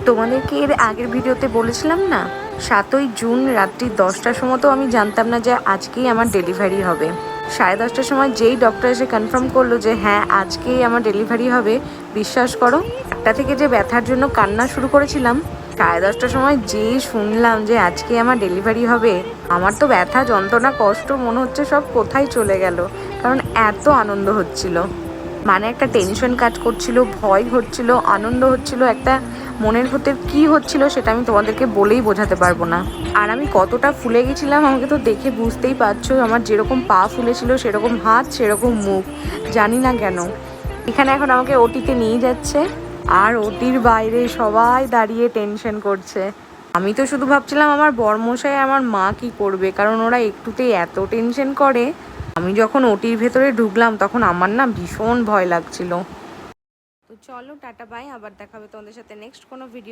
তোমাদেরকে এর আগের ভিডিওতে বলেছিলাম না, 7ই জুন রাত্রি 10টার সময় তো আমি জানতাম না যে আজকেই আমার ডেলিভারি হবে। 10:30টার সময় যেই ডক্টর এসে কনফার্ম করলো যে হ্যাঁ আজকেই আমার ডেলিভারি হবে, বিশ্বাস করো একটা থেকে যে ব্যথার জন্য কান্না শুরু করেছিলাম, 10:30টার সময় যেই শুনলাম যে আজকে আমার ডেলিভারি হবে, আমার তো ব্যথা যন্ত্রণা কষ্ট মনে হচ্ছে সব কোথায় চলে গেল। কারণ এত আনন্দ হচ্ছিল, মানে একটা টেনশন কাজ করছিল, ভয় হচ্ছিল, আনন্দ হচ্ছিল, একটা মনের ভেতর কি হচ্ছিল সেটা আমি তোমাদেরকে বলেই বোঝাতে পারবো না। আর আমি কতটা ফুলে গেছিলাম আমাকে তো দেখে বুঝতেই পারছো, আমার যেরকম পা ফুলেছিল সেরকম হাত সেরকম মুখ, জানি না কেন। এখানে এখন আমাকে ওটিতে নিয়ে যাচ্ছে, আর ওটির বাইরে সবাই দাঁড়িয়ে টেনশন করছে। আমি তো শুধু ভাবছিলাম আমার বরমশাই আমার মা কি করবে, কারণ ওরা একটুতেই এত টেনশন করে। আমি যখন ওটির ভেতরে ঢুকলাম তখন আমার না ভীষণ ভয় লাগছিল। তো চলো টাটা বাই, আবার দেখাবে তোমাদের সাথে নেক্সট কোনো ভিডিও।